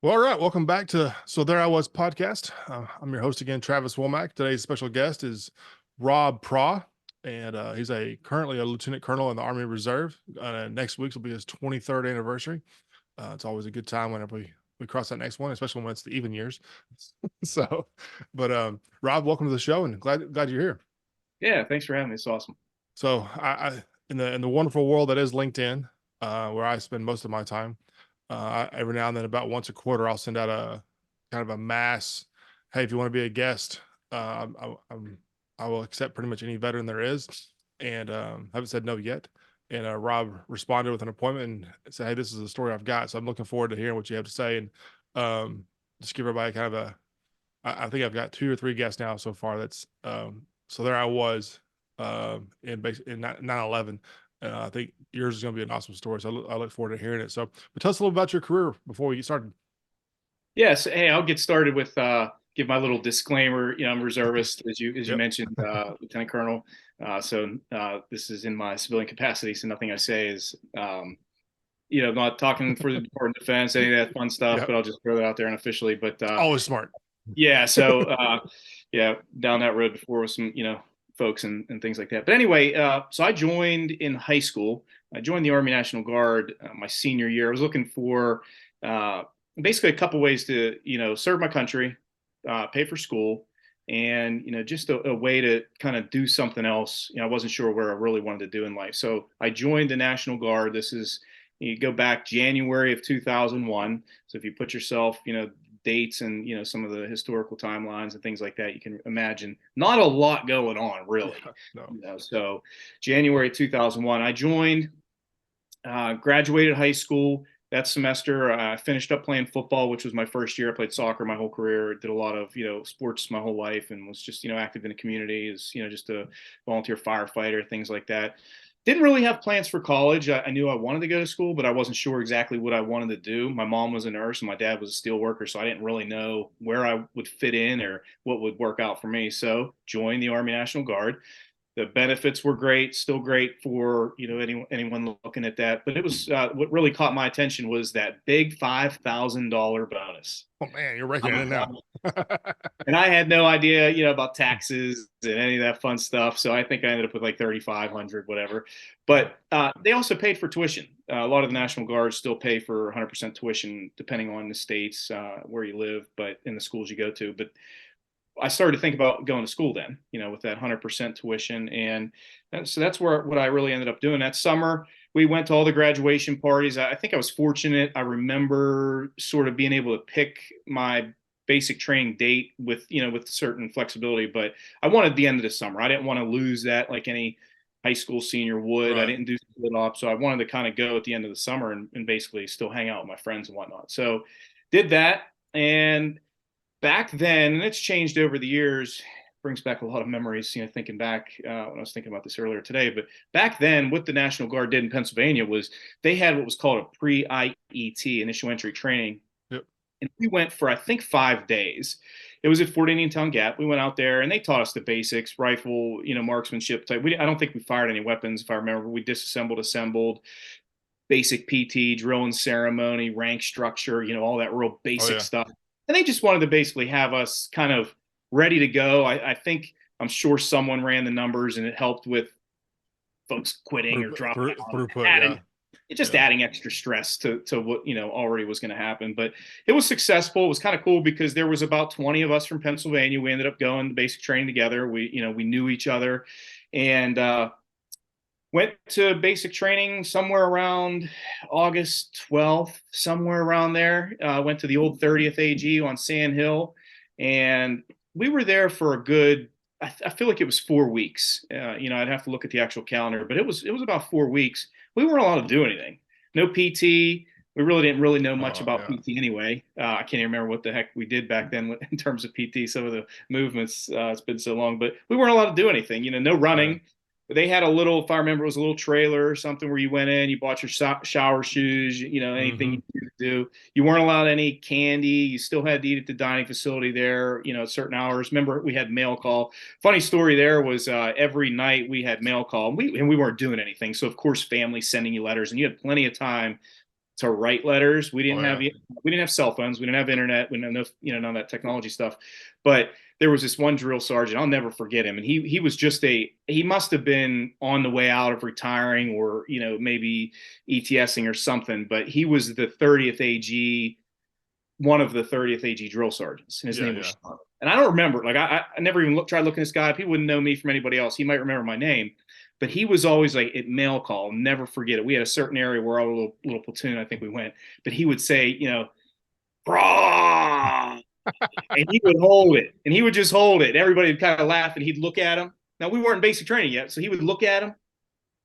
Well, all right. Welcome back to So There I Was podcast. I'm your host again, Travis Womack. Today's special guest is Rob Prah, and he's currently a lieutenant colonel in the Army Reserve. Next week will be his 23rd anniversary. It's always a good time whenever we cross that next one, especially when it's the even years. So, but Rob, welcome to the show, and glad you're here. Yeah, thanks for having me. It's awesome. So, I in the wonderful world that is LinkedIn, where I spend most of my time. Every now and then, about once a quarter, I'll send out a kind of a mass, hey, if you want to be a guest, I will accept pretty much any veteran there is, and haven't said no yet. And Rob responded with an appointment and said, hey, this is the story I've got. So I'm looking forward to hearing what you have to say, and just give everybody kind of I think I've got 2 or 3 guests now so far. So there I was in 9/11. I think yours is going to be an awesome story. So I look forward to hearing it. So, but tell us a little about your career before we get started. Yes, hey, I'll get started with give my little disclaimer. I'm a reservist, as you Yep. mentioned, Lieutenant Colonel. So this is in my civilian capacity. So nothing I say is not talking for the Department of Defense, any of that fun stuff. Yep. But I'll just throw that out there unofficially. But Always smart. yeah, so yeah, down that road before with some folks and things like that. But anyway, so I joined in high school. I joined the Army National Guard my senior year. I was looking for uh, basically a couple ways to serve my country, pay for school, and just a way to kind of do something else. I wasn't sure where I really wanted to do in life, so I joined the National Guard. This is, you go back January of 2001. So if you put yourself, dates and some of the historical timelines and things like that, you can imagine not a lot going on really. Yeah. No. So January 2001 I joined, graduated high school. That semester I finished up playing football, which was my first year. I played soccer my whole career, did a lot of sports my whole life, and was just active in the community as just a volunteer firefighter, things like that. Didn't really have plans for college. I knew I wanted to go to school, but I wasn't sure exactly what I wanted to do. My mom was a nurse and my dad was a steel worker, so I didn't really know where I would fit in or what would work out for me. So joined the Army National Guard. The benefits were great, still great for anyone looking at that. But it was what really caught my attention was that big $5,000 bonus. Oh man, you're raking it in now. And I had no idea, about taxes and any of that fun stuff. So I think I ended up with like 3,500, whatever. But they also paid for tuition. A lot of the National Guards still pay for 100% tuition, depending on the states where you live, but in the schools you go to. But I started to think about going to school then, with that 100% tuition. And so that's what I really ended up doing. That summer, we went to all the graduation parties. I think I was fortunate. I remember sort of being able to pick my basic training date with certain flexibility, but I wanted the end of the summer. I didn't want to lose that like any high school senior would. I Right. didn't do split off, so I wanted to kind of go at the end of the summer and basically still hang out with my friends and whatnot. So did that. And back then, and it's changed over the years, brings back a lot of memories, thinking back when I was thinking about this earlier today. But back then, what the National Guard did in Pennsylvania was they had what was called a pre-IET, initial entry training. Yep. And we went for, I think, 5 days. It was at Fort Indiantown Gap. We went out there and they taught us the basics, rifle, marksmanship type. I don't think we fired any weapons, if I remember. We disassembled, assembled, basic PT, drill and ceremony, rank structure, all that real Oh basic yeah. stuff. And they just wanted to basically have us kind of ready to go. I think, I'm sure someone ran the numbers and it helped with folks quitting or dropping out, Throughput. adding Yeah. just Yeah. adding extra stress to what already was going to happen. But it was successful. It was kind of cool because there was about 20 of us from Pennsylvania. We ended up going to basic training together. We knew each other, and went to basic training somewhere around August 12th, somewhere around there. Went to the old 30th AG on Sand Hill, and we were there for a good, I feel like it was 4 weeks. I'd have to look at the actual calendar, but it was about 4 weeks. We weren't allowed to do anything. No PT. We really didn't really know much Oh about yeah. PT anyway. I can't even remember what the heck we did back then in terms of PT. Some of the movements, it's been so long, but we weren't allowed to do anything. No Yeah. running. They had a little, if I remember, it was a little trailer or something where you went in, you bought your shower shoes, anything Mm-hmm. you could do. You weren't allowed any candy. You still had to eat at the dining facility there, at certain hours. Remember, we had mail call. Funny story there was every night we had mail call, and we weren't doing anything. So of course, family sending you letters, and you had plenty of time to write letters. We Oh didn't have yeah. we didn't have cell phones. We didn't have internet. We didn't have none of that technology stuff. But there was this one drill sergeant. I'll never forget him. And he was just he must have been on the way out of retiring, or maybe ETSing or something. But he was the 30th AG, one of the 30th AG drill sergeants, and his Yeah, name was yeah. Sean. And I don't remember. Like I never even tried looking this guy up. He wouldn't know me from anybody else. He might remember my name, but he was always like at mail call. Never forget it. We had a certain area where our little platoon, I think we went, but he would say, Prah, and he would hold it, and he would just hold it. Everybody would kind of laugh, and he'd look at him. Now we weren't in basic training yet, so he would look at him,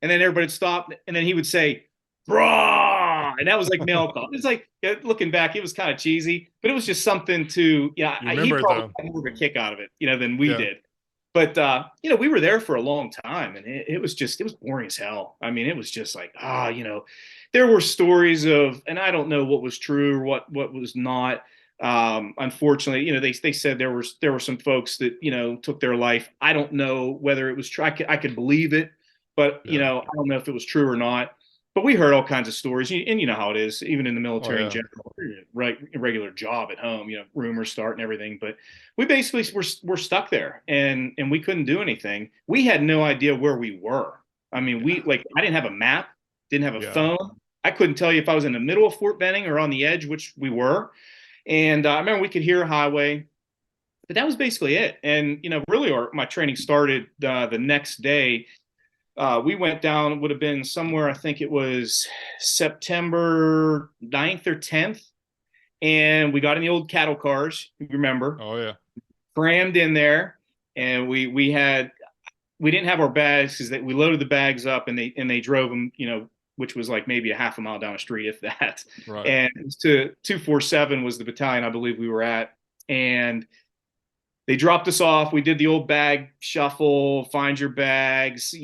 and then everybody would stop, and then he would say, "Brah," and that was like mail call. It's like, looking back, it was kind of cheesy, but it was just something to, You he remember it probably though. had more of a kick out of it, than we Yeah. did. But we were there for a long time, and it was boring as hell. I mean, it was just like, there were stories of, and I don't know what was true or what was not. Unfortunately, they said there were some folks that took their life. I don't know whether it was true. I could believe it, but Yeah. I don't know if it was true or not. But we heard all kinds of stories, and you know how it is, even in the Oh military in yeah. general, right? Regular job at home, rumors start and everything. But we basically were stuck there, and we couldn't do anything. We had no idea where we were. I mean, Yeah. I didn't have a map, didn't have a Yeah. phone. I couldn't tell you if I was in the middle of Fort Benning or on the edge, which we were. And I remember we could hear a highway, but that was basically it. And really, my training started the next day. We went down. It would have been somewhere. I think it was September 9th or 10th, and we got in the old cattle cars. You remember, Oh yeah. crammed in there, and we didn't have our bags because we loaded the bags up, and they drove them. Which was like maybe a half a mile down the street, if that. Right. And to 247 was the battalion I believe we were at, and they dropped us off. We did the old bag shuffle, find your bags,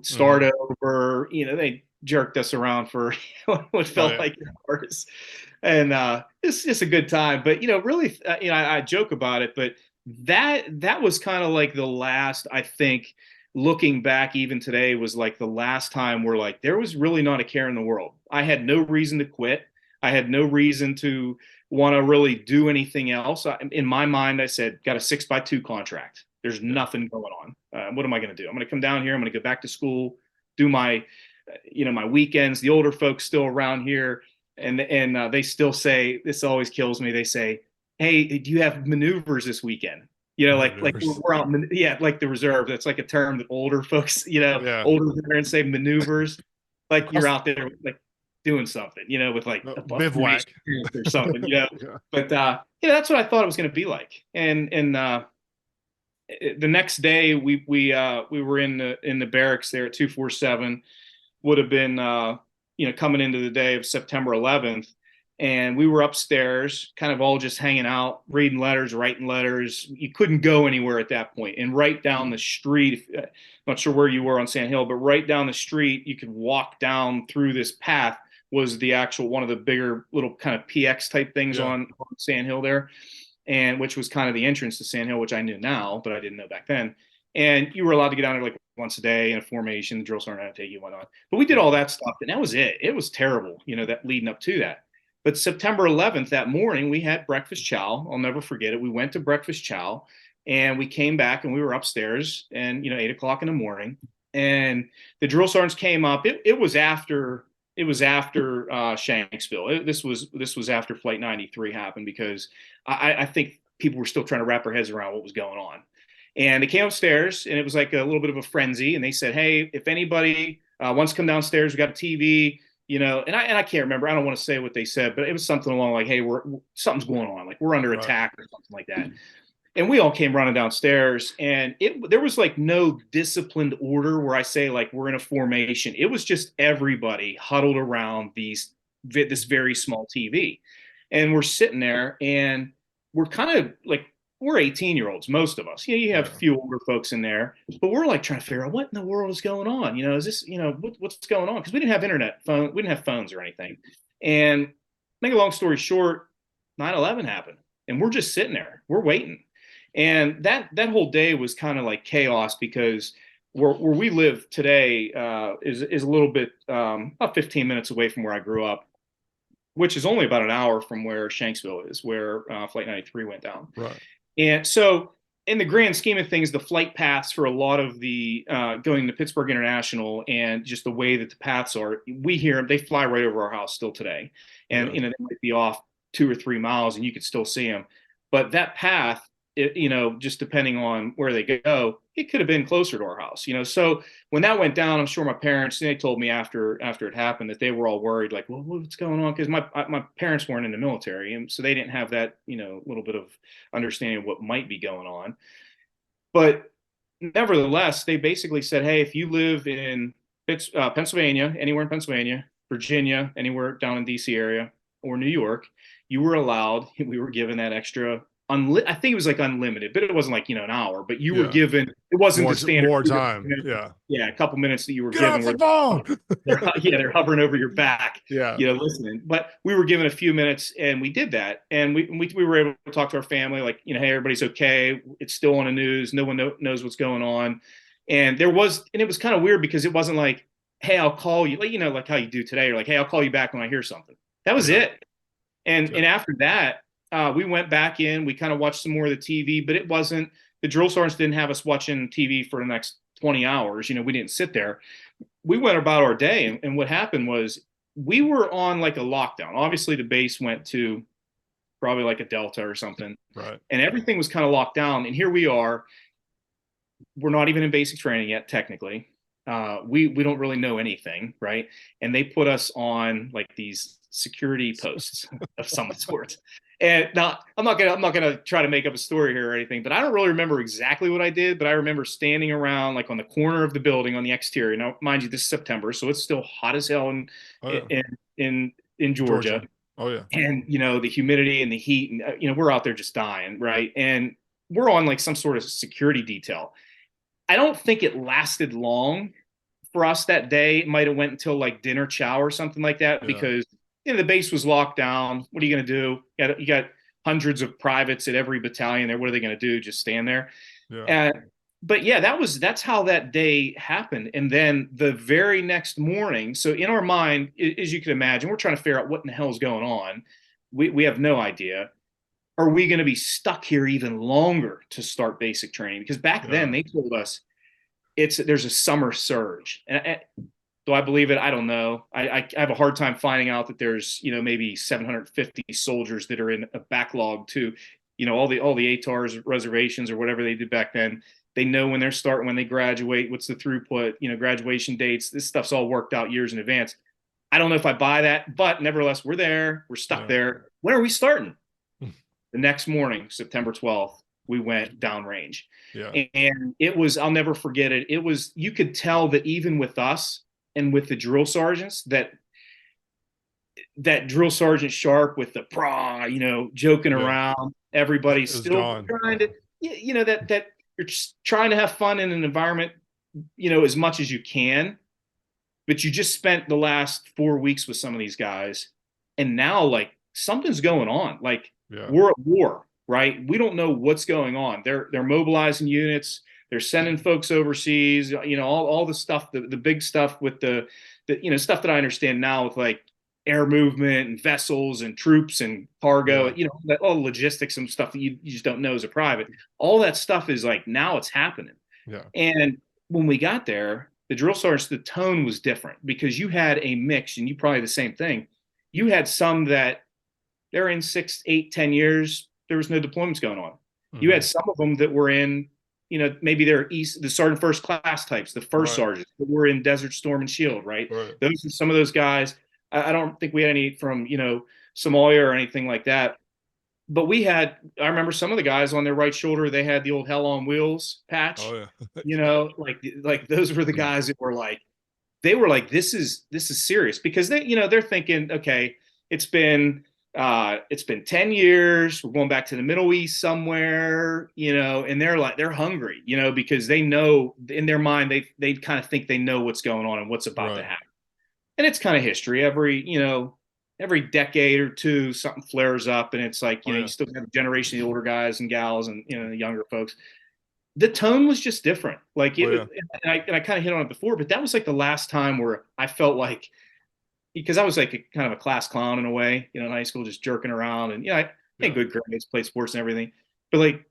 start Hmm. over. They jerked us around for what Oh felt yeah. like hours, and it's just a good time. But really, I joke about it, but that was kind of like the last. I think looking back, even today, was like the last time where like there was really not a care in the world. I had no reason to quit. I had no reason to want to really do anything else. In my mind, I said, got a 6x2 contract. There's Yeah. nothing going on. What am I going to do? I'm going to come down here. I'm going to go back to school, do my, my weekends. The older folks still around here, and they still say, this always kills me. They say, "Hey, do you have maneuvers this weekend?" Like Maneuvers. we're out, yeah, like the reserve. That's like a term that older folks, Yeah. older veterans say maneuvers, like you're Us- out there like doing something, with like a formation Bivouac. or something. Yeah. But that's what I thought it was going to be like. And the next day we were in the barracks there at 247. Would have been coming into the day of September 11th, and we were upstairs, kind of all just hanging out, reading letters, writing letters. You couldn't go anywhere at that point. And right down the street, not sure where you were on Sand Hill, but right down the street, you could walk down through this path. Was the actual one of the bigger little kind of PX type things Yeah. on Sand Hill there, and which was kind of the entrance to Sand Hill, which I knew now, but I didn't know back then. And you were allowed to get down there like once a day in a formation. The drill sergeant had to take you, whatnot. But we did Yeah. all that stuff, and that was it. It was terrible, that leading up to that. But September 11th, that morning, we had breakfast chow. I'll never forget it. We went to breakfast chow, and we came back, and we were upstairs, and 8 o'clock in the morning, and the drill sergeants came up. It was after Shanksville. This was after Flight 93 happened, because I think people were still trying to wrap their heads around what was going on. And they came upstairs, and it was like a little bit of a frenzy. And they said, "Hey, if anybody wants to come downstairs, we got a TV." And I can't remember. I don't want to say what they said, but it was something along like, "Hey, something's going on. Like we're under Right. attack or something like that." And we all came running downstairs, and there was like no disciplined order where I say like we're in a formation. It was just everybody huddled around this very small TV, and we're sitting there, and we're kind of like, we're 18-year-olds, most of us. You have a Yeah. few older folks in there, but we're like trying to figure out what in the world is going on. Is this what's going on? Because we didn't have we didn't have phones or anything. And make a long story short, 9/11 happened, and we're just sitting there, we're waiting. And that whole day was kind of like chaos, because where we live today is a little bit about 15 minutes away from where I grew up. which is only about an hour from where Shanksville is, where Flight 93 went down. Right. And so, in the grand scheme of things, the flight paths for a lot of the going to Pittsburgh International and just the way that the paths are, we hear them, they fly right over our house still today. And, Yeah. they might be off 2 or 3 miles and you could still see them. But that path, just depending on where they go, it could have been closer to our house, So when that went down, I'm sure my parents, they told me after it happened that they were all worried, like, well, what's going on? Because my parents weren't in the military, and so they didn't have that, little bit of understanding of what might be going on. But nevertheless, they basically said, hey, if you live in Pennsylvania, anywhere in Pennsylvania, Virginia, anywhere down in DC area, or New York, you were allowed, we were given that extra, I think it was like unlimited, but it wasn't like, an hour, but you were Yeah. given, it wasn't More the standard. more time. Yeah. Yeah, a couple minutes that you were Get given off where the phone. they're hovering over your back, Yeah. listening. But we were given a few minutes, and we did that, and we were able to talk to our family, like, hey, everybody's okay. It's still on the news. No one knows what's going on, and it was kind of weird because it wasn't like, hey, I'll call you, like like how you do today, or like, hey, I'll call you back when I hear something. That was Yeah. it. And Yeah. after that, we went back in. We kind of watched some more of the TV, but it wasn't, the drill sergeants didn't have us watching TV for the next 20 hours. We didn't sit there. We went about our day, and what happened was we were on like a lockdown. Obviously, the base went to probably like a Delta or something, Right. and everything was kind of locked down. And here we are. We're not even in basic training yet, technically. We don't really know anything, right? And they put us on like these security posts of some sort. And now I'm not gonna try to make up a story here or anything, but I don't really remember exactly what I did. But I remember standing around like on the corner of the building on the exterior. Now, mind you, this is September, so it's still hot as hell Oh yeah. in Georgia. Georgia. Oh yeah. And the humidity and the heat, and we're out there just dying, right? And we're on like some sort of security detail. I don't think it lasted long for us that day. It might have went until like dinner chow or something like that, Yeah. because the base was locked down. What are you going to do? You got hundreds of privates at every battalion there. What are they going to do? Just stand there? Yeah. But yeah, that's how that day happened. And then the very next morning, so in our mind, as you can imagine, we're trying to figure out what in the hell is going on. We have no idea. Are we going to be stuck here even longer to start basic training? Because back then they told us there's a summer surge. And do I believe it? I don't know. I have a hard time finding out that there's maybe 750 soldiers that are in a backlog to all the ATARs reservations or whatever they did back then. They know when they're starting, when they graduate, what's the throughput, graduation dates. This stuff's all worked out years in advance. I don't know if I buy that, but nevertheless, we're there. We're stuck there. When are we starting? The next morning, September 12th, we went downrange. Yeah. And it was, I'll never forget it. It was, you could tell that even with us and with the drill sergeants, that drill sergeant Sharp with the Prah, joking around, everybody's still gone. trying to, that you're just trying to have fun in an environment, as much as you can. But you just spent the last 4 weeks with some of these guys, and now like something's going on. Like we're at war, right? We don't know what's going on. They're mobilizing units. They're sending folks overseas. All the stuff, the big stuff with the stuff that I understand now with like air movement and vessels and troops and cargo. All logistics and stuff that you just don't know as a private. All that stuff is like now it's happening. Yeah. And when we got there, the drill sergeants, the tone was different because you had a mix, and you probably the same thing. You had some that they're in 6, 8, 10 years. There was no deployments going on. You had some of them that were in, maybe they're the sergeant first class types, the first sergeants that were in Desert Storm and Shield, right? Those are some of those guys. I don't think we had any from, Somalia or anything like that. But I remember some of the guys on their right shoulder, they had the old Hell on Wheels patch. Oh yeah. like those were the guys that were like, this is serious, because they're thinking, okay, it's been 10 years. We're going back to the Middle East somewhere, and they're hungry, because they know in their mind, they kind of think they know what's going on and what's about to happen. And it's kind of history. Every decade or two, something flares up, and it's like, you still have a generation of the older guys and gals and, the younger folks. The tone was just different. Like and I kind of hit on it before, but that was like the last time where I felt like because I was like kind of a class clown in a way, in high school, just jerking around, and I had Yeah. good grades, played sports and everything. But like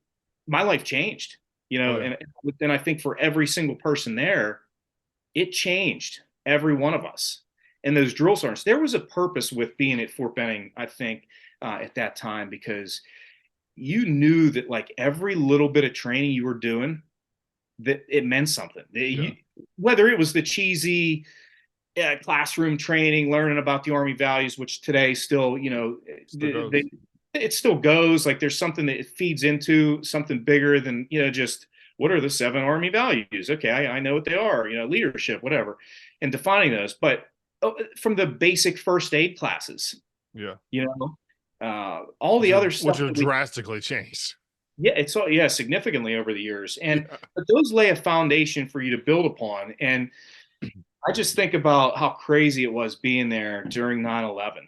my life changed, Oh yeah. and I think for every single person there, it changed every one of us. And those drill sergeants, there was a purpose with being at Fort Benning, I think, at that time, because you knew that like every little bit of training you were doing, that it meant something. Yeah. Whether it was the cheesy classroom training, learning about the Army values, which today still, Still goes. it still goes. Like there's something that it feeds into something bigger than, just what are the 7 Army values? Okay, I know what they are, leadership, whatever, and defining those. But from the basic first aid classes, Yeah. all the other Which stuff have that we, drastically changed. yeah, it's all, yeah, significantly over the years. And Yeah. but those lay a foundation for you to build upon. And I just think about how crazy it was being there during 9/11,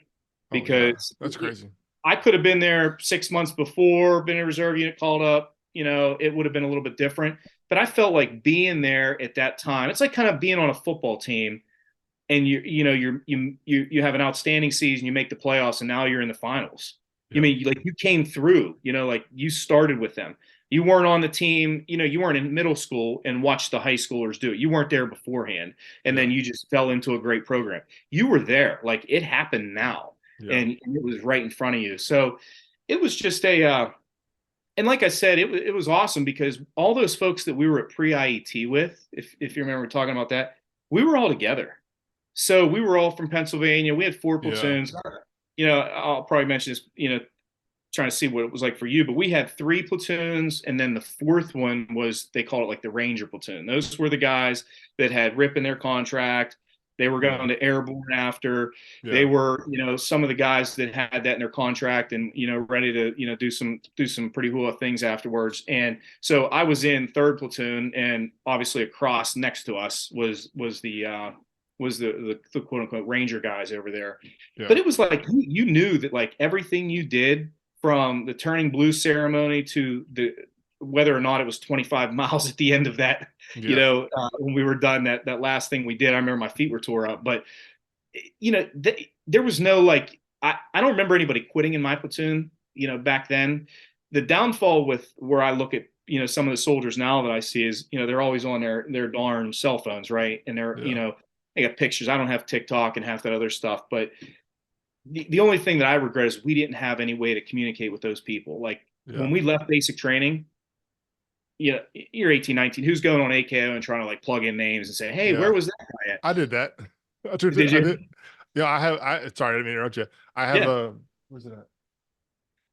Oh yeah. because That's crazy. I could have been there 6 months before, been a reserve unit called up, it would have been a little bit different. But I felt like being there at that time, it's like kind of being on a football team, and you have an outstanding season, you make the playoffs, and now you're in the finals. You Yeah. mean like you came through, like you started with them. You weren't on the team, you weren't in middle school and watched the high schoolers do it. You weren't there beforehand, and Yeah. then you just fell into a great program. You were there, like it happened now, Yeah. and it was right in front of you. So it was just and like I said, it was awesome because all those folks that we were at pre-IET with, if you remember talking about that, we were all together. So we were all from Pennsylvania. We had 4 platoons. Yeah. I'll probably mention this, trying to see what it was like for you, but we had 3 platoons. And then the fourth one was, they called it like the Ranger platoon. Those were the guys that had RIP in their contract. They were Yeah. going to airborne after. They Yeah. were, some of the guys that had that in their contract and, ready to, do some pretty cool things afterwards. And so I was in third platoon, and obviously across next to us was the quote unquote Ranger guys over there. Yeah. But it was like you knew that like everything you did, from the turning blue ceremony to the whether or not it was 25 miles at the end of that, Yeah. when we were done, that last thing we did, I remember my feet were tore up. But there was no like, I don't remember anybody quitting in my platoon, back then. The downfall with where I look at, some of the soldiers now that I see is, they're always on their darn cell phones, right? And they're, Yeah. they got pictures. I don't have TikTok and half that other stuff, but the only thing that I regret is we didn't have any way to communicate with those people. Like Yeah. when we left basic training, you're 18, 19, who's going on AKO and trying to like plug in names and say, hey, where Yeah. was that guy at? I did that. Did I you? did. Yeah, I sorry, I didn't mean to interrupt you. I have Yeah. a where's it at?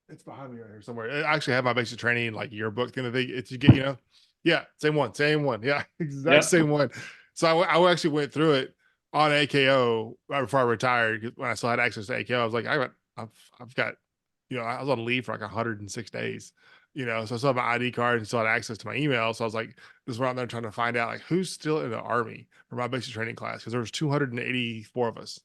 It's behind me right here somewhere. I actually have my basic training like yearbook thing that they it's you get, yeah, same one, same one. Yeah, exact Yeah. same one. So I actually went through it on AKO right before I retired. When I still had access to AKO, I was like, I've got, I was on leave for like 106 days, so I still have my ID card and still had access to my email. So I was like, this is where I'm there trying to find out like who's still in the Army for my basic training class, because there was 284 of us,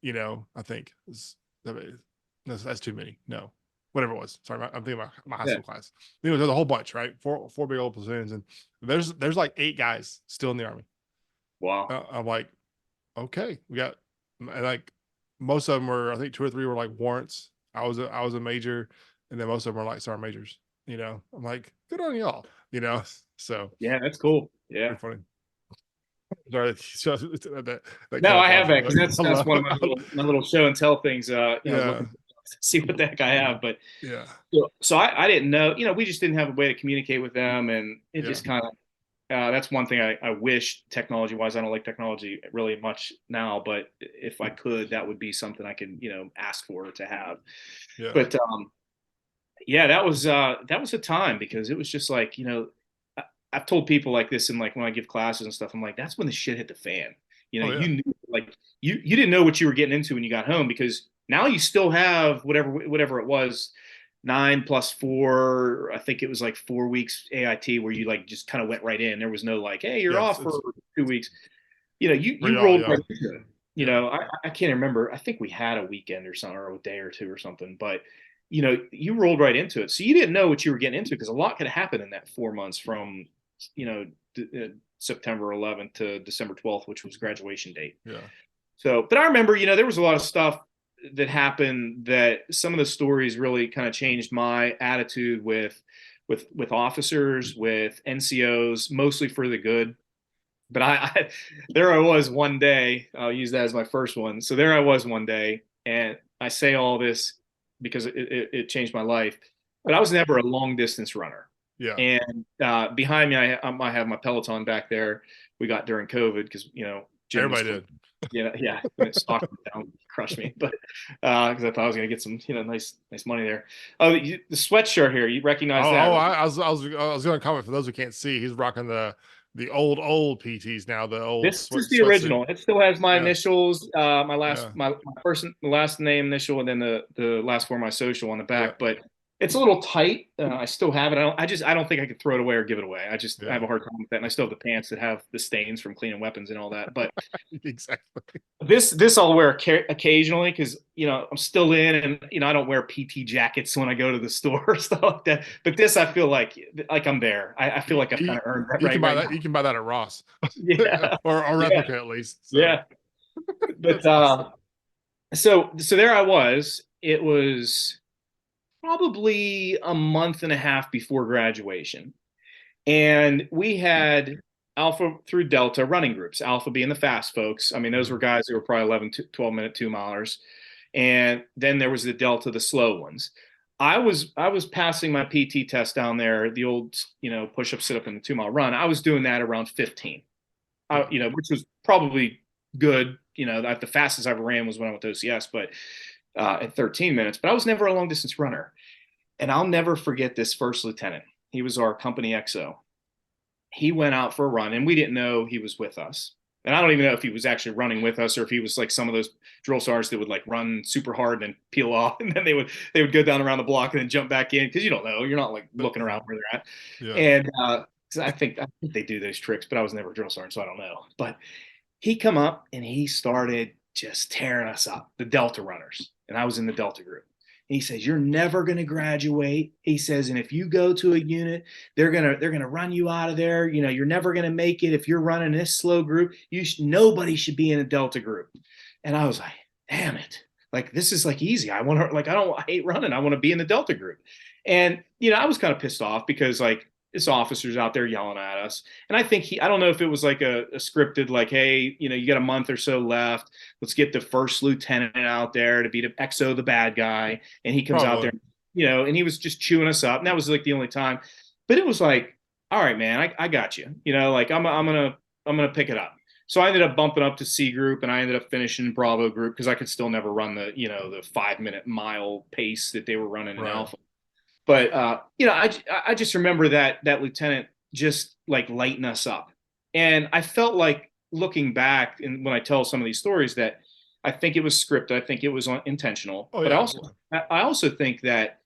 I think. That's too many. No, whatever it was. Sorry, I'm thinking about my high Yeah. school class. There's a whole bunch, right? Four big old platoons, and there's like 8 guys still in the Army. Wow. I'm like, okay, we got, and like most of them were, I think 2 or 3 were like warrants. I was a major, and then most of them were like sergeant majors. I'm like, good on y'all. So Yeah, that's cool. Yeah. pretty funny. Sorry, so that No, cut I us have off. that because that's one of I love, my little show and tell things. I was yeah, looking to see what the heck I have, but yeah, so I didn't know. We just didn't have a way to communicate with them, and it yeah, just kind of. That's one thing I wish technology wise. I don't like technology really much now, but if I could, that would be something I could, ask for to have. yeah, But yeah, that was a time because it was just like, I, I've told people like this, and like when I give classes and stuff, I'm like, that's when the shit hit the fan. oh You yeah, knew like you didn't know what you were getting into when you got home, because now you still have whatever it was, 9 plus 4. I think it was like 4 weeks AIT where you like just kind of went right in. There was no like, hey, you're yeah. off for It's 2 weeks. for You y'all, rolled yeah, right into it. yeah, I can't remember. I think we had a weekend or something, or a day or two or something, but you rolled right into it. So you didn't know what you were getting into, because a lot could happen in that 4 months from, September 11th to December 12th, which was graduation date. yeah. So, but I remember, there was a lot of stuff that happened that some of the stories really kind of changed my attitude with officers, with NCOs, mostly for the good. But there I was one day. I'll use that as my first one. So there I was one day, and I say all this because it changed my life. But I was never a long distance runner. Yeah. And behind me, I have my Peloton back there. We got during COVID because gym was Everybody closed. did. Yeah, when it stock went down, crushed me. But because I thought I was going to get some nice money there. Oh, the sweatshirt here, you recognize that, Oh, right? I was going to comment for those who can't see. He's rocking the old PTs now, the old This is the sweatsuit. original. It still has my Yeah, initials, yeah, my last name initial, and then the last four of my social on the yeah, back. But it's a little tight. I still have it. I don't think I could throw it away or give it away. I yeah. have a hard time with that. And I still have the pants that have the stains from cleaning weapons and all that. But Exactly. this I'll wear occasionally because I'm still in, and I don't wear PT jackets when I go to the store or stuff like that. But this I feel like I'm there. I feel like I've kind You, of earned that you can buy right that. now. You can buy that at Ross, Yeah, or yeah, replica at least. So yeah. But that's awesome. so there I was. It was probably a month and a half before graduation. And we had Alpha through Delta running groups, Alpha being the fast folks. I mean, those were Mhm. guys who were probably 11, 12 minute 2 milers. And then there was the Delta, the slow ones. I was passing my PT test down there, the old, push up, sit up, and the 2 mile run. I was doing that around 15, Yeah, which was probably good. The fastest I ever ran was when I went to OCS, but at 13 minutes. But I was never a long distance runner. And I'll never forget this first lieutenant. He was our company XO. He went out for a run, and we didn't know he was with us. And I don't even know if he was actually running with us or if he was like some of those drill sergeants that would like run super hard and then peel off, and then they would go down around the block and then jump back in because you don't know, you're not like looking around where they're at. yeah. And I think they do those tricks, but I was never a drill sergeant, so I don't know. But he come up and he started just tearing us up, the Delta runners, and I was in the Delta group. He says, "You're never going to graduate." He says, "And if you go to a unit, they're gonna run you out of there. You're never going to make it if you're running this slow group. Nobody should be in a Delta group." And I was like, "Damn it! Like this is like easy. I hate running. I want to be in the Delta group." And I was kind of pissed off because like this officer's out there yelling at us, and I don't know if it was like a scripted like, "Hey, you got a month or so left. Let's get the first lieutenant out there to be the XO, the bad guy." And he comes out Probably. there, and he was just chewing us up. And that was like the only time. But it was like, all right, man, I got you. Like I'm gonna pick it up. So I ended up bumping up to C group, and I ended up finishing Bravo group because I could still never run the 5 minute mile pace that they were running in Right. Alpha. But I just remember that lieutenant just like lighting us up, and I felt like looking back and when I tell some of these stories that I think it was scripted, I think it was intentional, Oh but yeah. I also think that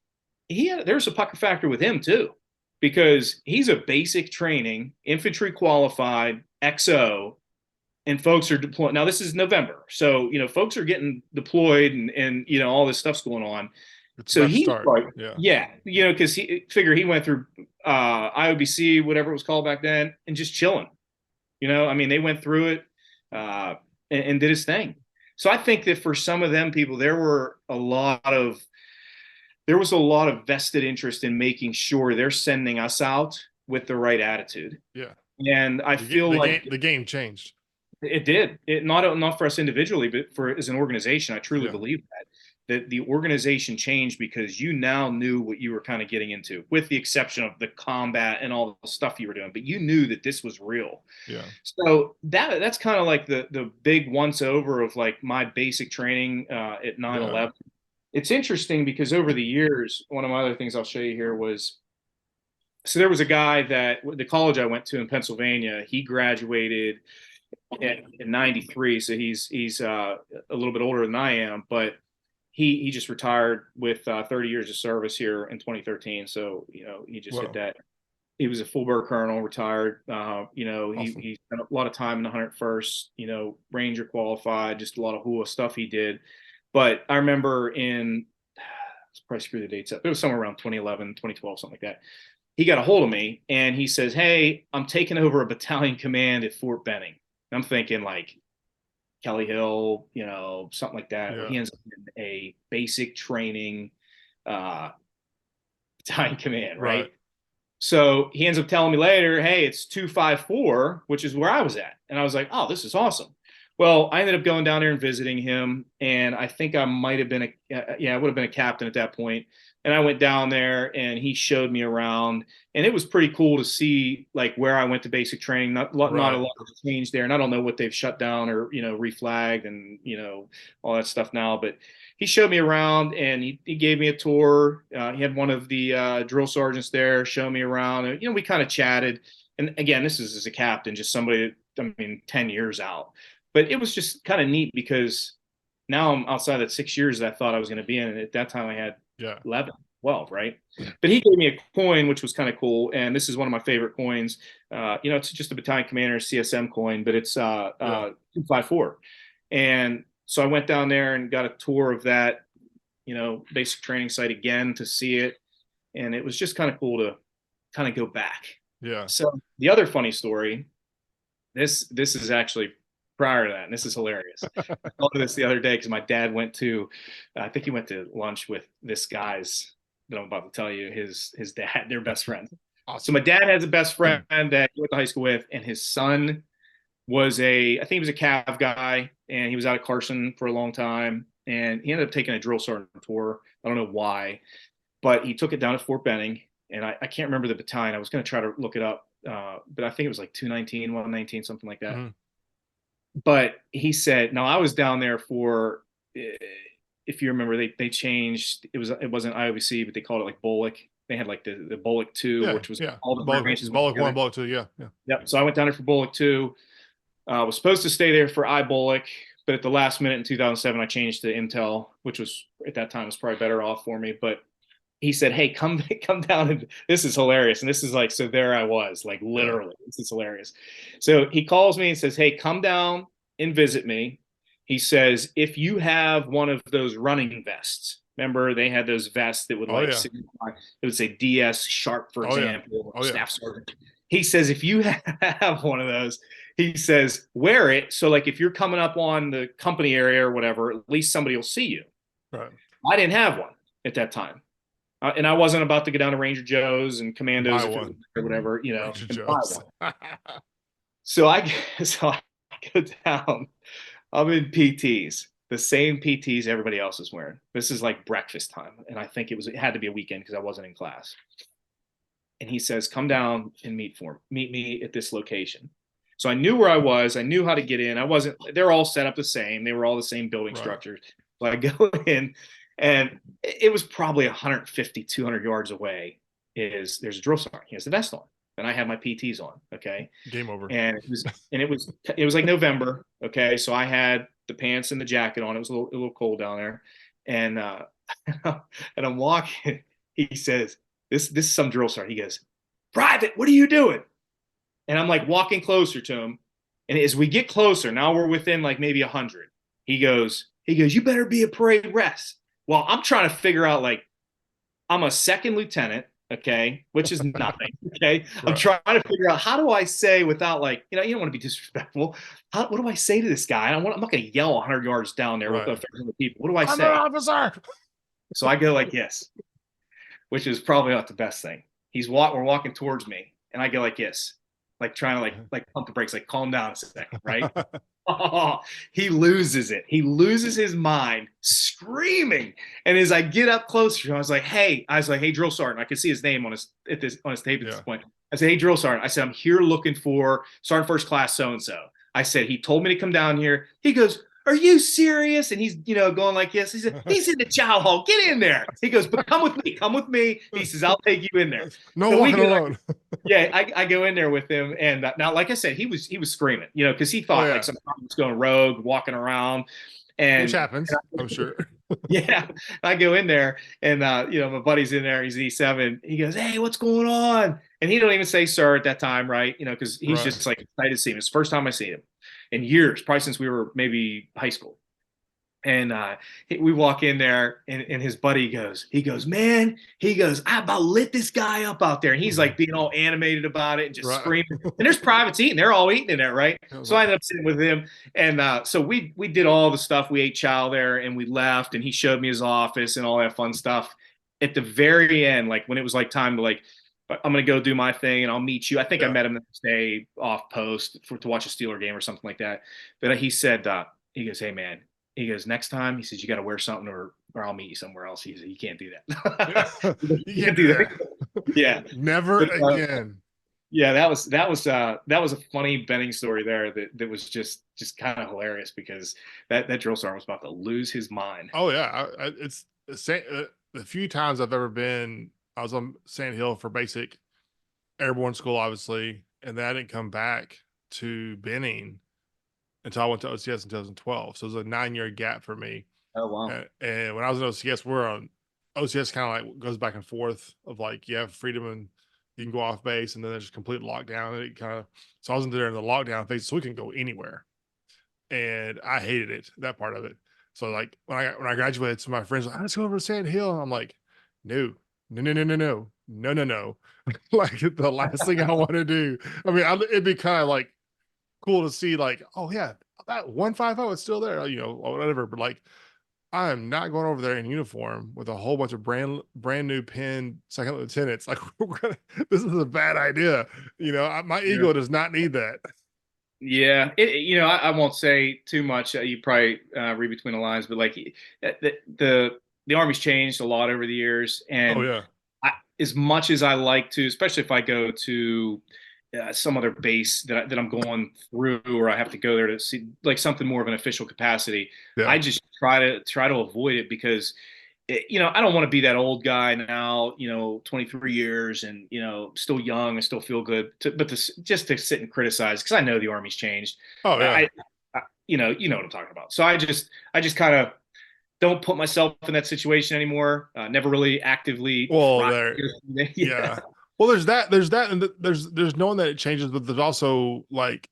there's a pucker factor with him too, because he's a basic training infantry qualified XO, and folks are deployed. Now this is November, so folks are getting deployed, and all this stuff's going on. It's So about to he's start. like, Yeah. yeah, because he went through IOBC, whatever it was called back then, and just chilling. I mean, they went through it uh, and did his thing. So I think that for some of them people, there was a lot of vested interest in making sure they're sending us out with the right attitude. Yeah. And I feel like The game changed. it did. It not for us individually, but for as an organization. I truly Yeah. believe that the organization changed because you now knew what you were kind of getting into, with the exception of the combat and all the stuff you were doing. But you knew that this was real. Yeah. So that's kind of like the big once over of like my basic training at Yeah. 9/11. It's interesting because over the years, one of my other things I'll show you here was, so there was a guy that the college I went to in Pennsylvania, he graduated in '93, so he's a little bit older than I am, but he just retired with 30 years of service here in 2013. So he just hit Well, that. He was a full bird colonel, retired. awesome. He spent a lot of time in the 101st. Ranger qualified, just a lot of hula stuff he did. But I remember let's probably screw the dates up. It was somewhere around 2011, 2012, something like that. He got a hold of me and he says, "Hey, I'm taking over a battalion command at Fort Benning." And I'm thinking like, Kelly Hill, something like that, where Yeah. he ends up in a basic training uh, battalion command, right? Right. So he ends up telling me later, hey, it's 254, which is where I was at. And I was like, oh, this is awesome. Well, I ended up going down there and visiting him. And I think I might have been I would have been a captain at that point. And I went down there and he showed me around. And it was pretty cool to see like where I went to basic training. Not a Right. lot has changed there. And I don't know what they've shut down or, reflagged and, all that stuff now. But he showed me around and he gave me a tour. He had one of the drill sergeants there show me around. And, we kind of chatted. And again, this is as a captain, just somebody, I mean, 10 years out. But it was just kind of neat because now I'm outside that 6 years that I thought I was going to be in. And at that time, I had Yeah. 11, 12, right? But he gave me a coin, which was kind of cool. And this is one of my favorite coins. It's just a battalion commander CSM coin, but it's Yeah. 254. And so I went down there and got a tour of that, basic training site again to see it. And it was just kind of cool to kind of go back. Yeah. So the other funny story, this is actually prior to that, and this is hilarious. I thought of this the other day because my dad went to, I think he went to lunch with this guy's that I'm about to tell you, his dad, they're best friends. So Awesome. my dad has a best friend that he went to high school with, and his son I think he was a Cav guy, and he was out of Carson for a long time, and he ended up taking a drill sergeant tour. I don't know why, but he took it down at Fort Benning, and I can't remember the battalion. I was going to try to look it up, but I think it was like 219, 119, something like that. Mhm. But he said, no, I was down there for, if you remember, they changed. It wasn't IOBC, but they called it like Bullock. They had like the Bullock 2, Yeah. which was Yeah. all the branches went Bullock one, together. Bullock two. Yeah. Yeah. Yep. So I went down there for Bullock 2. Was supposed to stay there for iBullock, but at the last minute in 2007, I changed to Intel, which was at that time was probably better off for me. But he said, "Hey, come down and this is hilarious." And this is like, so there I was, like Yeah. literally, this is hilarious. So he calls me and says, "Hey, come down and visit me." He says, "If you have one of those running vests, remember they had those vests that would Oh like yeah. signify, it would say DS Sharp, for Oh yeah. example, Oh yeah. staff sergeant." He says, "If you have one of those, he says, wear it. So like if you're coming up on the company area or whatever, at least somebody will see you." Right. I didn't have one at that time. And I wasn't about to go down to Ranger Joe's and Commandos Buy if it was one. or whatever, Ranger and buy Joe's. one. So I so I go down. I'm in PTs, the same PTs everybody else is wearing. This is like breakfast time, and I think it had to be a weekend because I wasn't in class. And he says, "Come down and meet me at this location." So I knew where I was. I knew how to get in. I wasn't. They're all set up the same. They were all the same building Right. structures. So I go in, and it was probably 150, 200 yards away. There's a drill sergeant. He has the vest on, and I have my PTs on. Okay, Game over. and it was like November. Okay, so I had the pants and the jacket on. It was a little cold down there, and and I'm walking. He says, "This is some drill sergeant." He goes, "Private, what are you doing?" And I'm like walking closer to him, and as we get closer, now we're within like maybe 100. He goes, "You better be a parade rest." Well, I'm trying to figure out like I'm a second lieutenant, okay, which is nothing, okay. I'm Right. trying to figure out how do I say without like you don't want to be disrespectful. What do I say to this guy? I'm not going to yell 100 yards down there with Right. the people. What do I I'm an say? officer. So I go like this, which is probably not the best thing. We're walking towards me, and I go like this, like trying to like pump the brakes, like calm down a second, right? Oh, he loses it. He loses his mind, screaming. And as I get up closer, I was like, "Hey, drill sergeant." I could see his name on his tape at this Yeah. point. I said, "Hey, drill sergeant." I said, "I'm here looking for Sergeant First Class so and so." I said, "He told me to come down here." He goes, "Are you serious?" And he's going like this. He said, "He's in the chow hall. Get in there." He goes, "But come with me. Come with me." He says, "I'll take you in there." No So we walking get alone. yeah, I go in there with him, and now, like I said, he was screaming, because he Oh thought like yeah. somebody was going rogue, walking around, Which and happens, I'm sure. yeah, I go in there, and my buddy's in there, he's E7. He goes, "Hey, what's going on?" And he don't even say sir at that time, right? Because he's Right. just like excited to see him. It's the first time I see him in years, probably since we were maybe high school. And we walk in there, and his buddy man, I about lit this guy up out there. And he's like being all animated about it and just Right. screaming. And there's privates eating. They're all eating in there, right? I was So I like, ended up sitting with him. And so we did all the stuff. We ate chow there and we left. And he showed me his office and all that fun stuff. At the very end, like when it was like time to like, I'm gonna go do my thing and I'll meet you. I think I yeah. met him the next day off post to watch a Steeler game or something like that. But he said, he goes, "Hey man," he goes, "next time," he says, "you got to wear something or I'll meet you somewhere else." He said, "You can't do that." Yeah. You You can't can't do do that. that. Yeah. Never But again. yeah, that was a funny betting story there that was just kind of hilarious because that drill sergeant was about to lose his mind. Oh yeah. It's the few times I've ever been, I was on Sand Hill for basic airborne school, obviously, and then I didn't come back to Benning until I went to OCS in 2012. So it was a 9-year gap for me. Oh wow. And when I was in OCS, we're on OCS kind of like goes back and forth of like you have freedom and you can go off base, and then there's complete lockdown. And it kind of so I was in there in the lockdown phase, so we can go anywhere, and I hated it, that part of it. So like when I graduated, so my friends were like, let's go over to Sand Hill. And I'm like, no, no, no, no, no, no, no, no, no. Like the last thing I want to do. I mean, it'd be kind of like cool to see, like, oh yeah, that 150 is still there, or whatever. But like, I am not going over there in uniform with a whole bunch of brand new pin second lieutenants. Like, this is a bad idea. My Yeah. ego does not need that. Yeah, I won't say too much. You probably read between the lines, but like the Army's changed a lot over the years, Oh and yeah, as much as I like to, especially if I go to some other base that I'm going through, or I have to go there to see like something more of an official capacity, yeah. I just try to avoid it because I don't want to be that old guy now, 23 years and, still young and still feel good, just to sit and criticize because I know the Army's changed. Oh yeah. You know what I'm talking about. So I just kind of don't put myself in that situation anymore. Never really actively Well, try. there, Yeah. yeah. Well, there's that, and there's knowing that it changes, but there's also like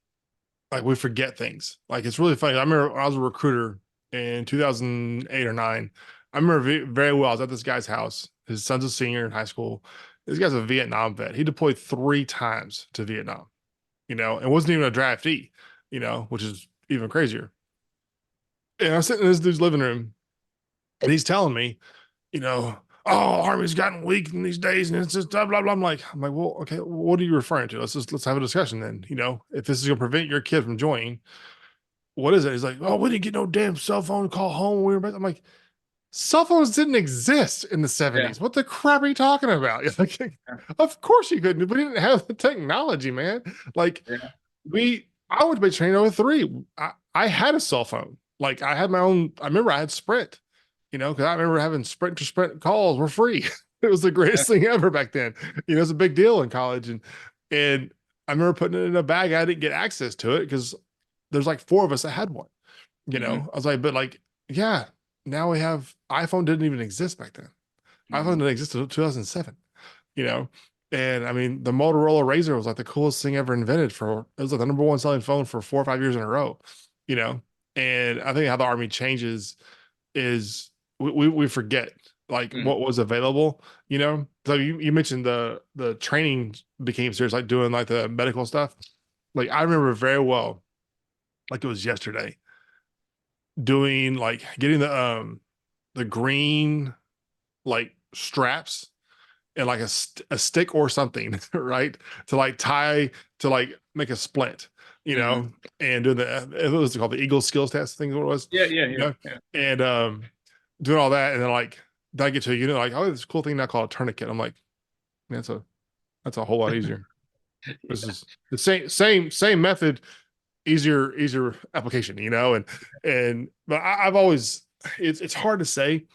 we forget things. Like it's really funny. I remember when I was a recruiter in 2008 or nine. I remember very well. I was at this guy's house. His son's a senior in high school. This guy's a Vietnam vet. He deployed 3 times to Vietnam, and wasn't even a draftee, which is even crazier. And I'm sitting in this dude's living room, and he's telling me, oh, Army's gotten weak in these days, and it's just blah blah blah. I'm like, well, okay, what are you referring to? Let's have a discussion then. If this is gonna prevent your kid from joining, what is it? He's like, oh, we didn't get no damn cell phone call home. We were back. I'm like, cell phones didn't exist in the Yeah. 70s. What the crap are you talking about? Like, of course you couldn't. We didn't have the technology, man. Like, Yeah. I went to be trained over three. I had a cell phone. Like, I had my own. I remember I had Sprint, because I remember having Sprint to Sprint calls were free. It was the Yeah. greatest thing ever back then. It's a big deal in college. And I remember putting it in a bag. I didn't get access to it because there's like 4 of us that had one. Hmm. I was like, but like, yeah, now we have iPhone didn't even exist back then. iPhone Hmm. didn't exist until 2007, you know? And I mean, the Motorola Razor was like the coolest thing ever invented it was like the number one selling phone for 4 or 5 years in a row, you know? And I think how the Army changes is we forget like Hmm. what was available, So you mentioned the training became serious, like doing like the medical stuff. Like I remember very well, like it was yesterday, doing like getting the green like straps and like a stick or something, right? To like tie to like make a splint, Hmm. and doing it was called the Eagle skills test, I think is what it was, Yeah. Yeah. you Yeah. know, Yeah. and doing all that, and then like then I get to a unit like, oh, this cool thing now called a tourniquet. I'm like, man, that's a whole lot easier. This is the same method, easier application, and but I've always it's hard to say,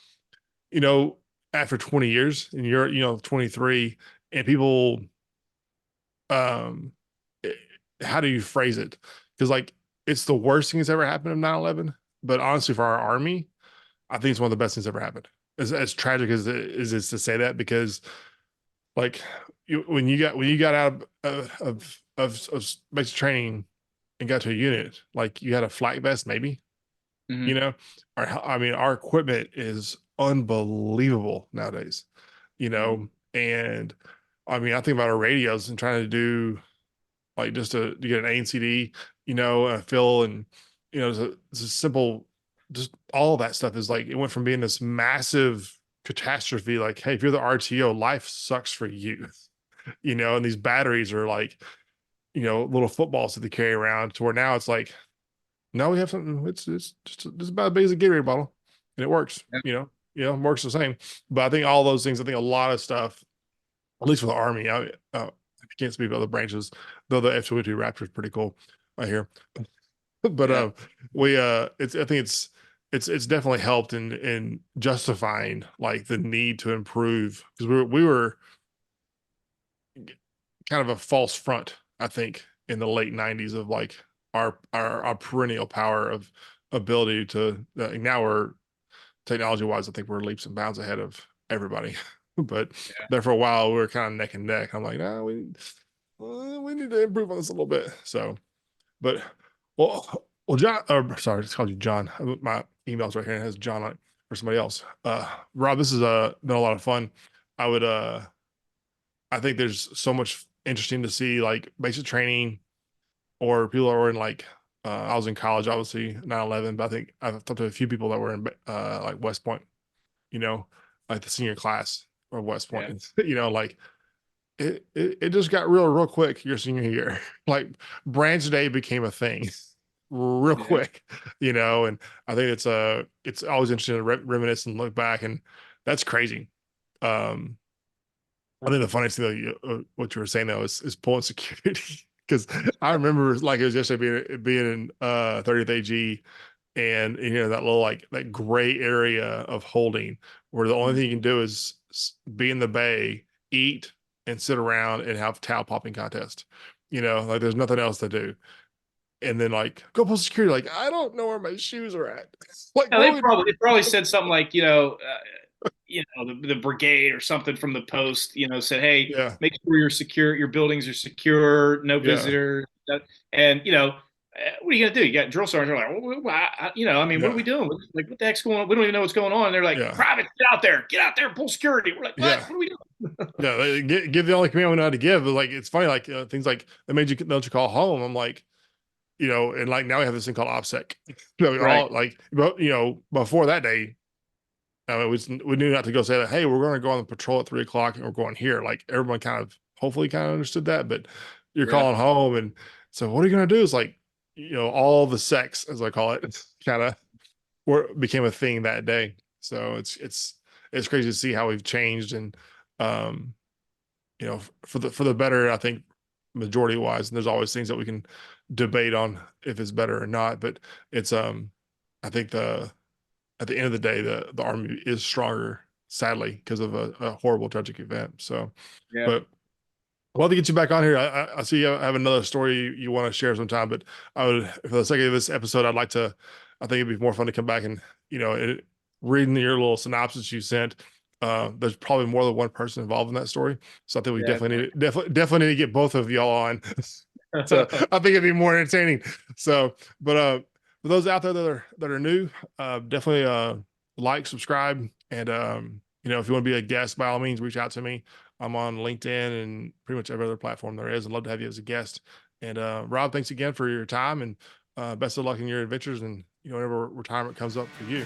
you know, after 20 years and you're, 23 and people, um, eh, how do you phrase it? Because like it's the worst thing that's ever happened in 9/11, but honestly, for our Army, I think it's one of the best things ever happened. As tragic as it is to say that, because like when you got out of basic training and got to a unit, like you had a flak vest, maybe, Hmm. You know, I mean, our equipment is unbelievable nowadays. You Hmm. know, and I mean, I think about our radios and trying to do like just to get an ANCD, fill and it's a simple, just all that stuff is like it went from being this massive catastrophe. Like, hey, if you're the RTO, life sucks for you, and these batteries are like, little footballs that they carry around to where now it's like, no, we have something. It's just about a basic Gatorade bottle, and it works. Yeah. It works the same. But I think all those things. I think a lot of stuff, at least for the Army. I can't speak for other branches, though the F-22 Raptor is pretty cool. I hear, but Yeah. we it's I think it's definitely helped in justifying like the need to improve because we were kind of a false front, I think, in the late '90s of like our perennial power of ability to now we're technology wise, I think we're leaps and bounds ahead of everybody. But Yeah. there for a while, we were kind of neck and neck. I'm like, no, we need to improve on this a little bit. So, but well, John, or sorry, I just called you John. My email's right here. And it has John on it or somebody else. Rob, this has been a lot of fun. I would I think there's so much interesting to see, like basic training or people that were in like I was in college, obviously 9/11, but I think I've talked to a few people that were in like West Point, you know, like the senior class or West Yeah. Point, like it just got real quick your senior year. Like branch day became a thing real Yeah. quick, and I think it's always interesting to reminisce and look back, and that's crazy. Um, I think the funniest thing that what you were saying though is pulling security because I remember like it was yesterday being in 30th AG and that little like that gray area of holding where the only Mhm. thing you can do is be in the bay, eat, and sit around and have towel popping contest. Like there's nothing else to do. And then like go pull security, like I don't know where my shoes are at. Like Yeah, what would they probably said something like, the brigade or something from the post, said, hey, yeah, make sure you're secure, your buildings are secure, no yeah, visitors. And, what are you going to do? You got drill sergeants are like, well, I mean, what are yeah, we doing? Like, what the heck's going on? We don't even know what's going on. And they're like, yeah, private, get out there, pull security. We're like, yeah. what are we doing? Yeah, they give the only command we know how to give. But like, it's funny, like things like they made you don't you call home. I'm like, and like now we have this thing called OPSEC. We Right. all like, but before that day, we knew not to go say that. Hey, we're going to go on the patrol at 3 o'clock, and we're going here. Like everyone kind of, hopefully, kind of understood that. But you're Yeah. calling home, and so what are you going to do? Is like, all the sex, as I call it, kind of became a thing that day. So it's crazy to see how we've changed and um for the better, I think majority wise, and there's always things that we can debate on if it's better or not, but it's I think the at the end of the day the army is stronger, sadly, because of a horrible tragic event. So Yeah. but well, to get you back on here, I see you have another story you want to share sometime, but I would, for the sake of this episode, I'd like to, I think it'd be more fun to come back and, reading your little synopsis you sent. There's probably more than one person involved in that story. So I think we Yeah. definitely need to get both of y'all on. So I think it'd be more entertaining. So, but, for those out there that are new, definitely, like, subscribe. And, if you want to be a guest, by all means, reach out to me. I'm on LinkedIn and pretty much every other platform there is. I'd love to have you as a guest. And Rob, thanks again for your time and best of luck in your adventures and whenever retirement comes up for you.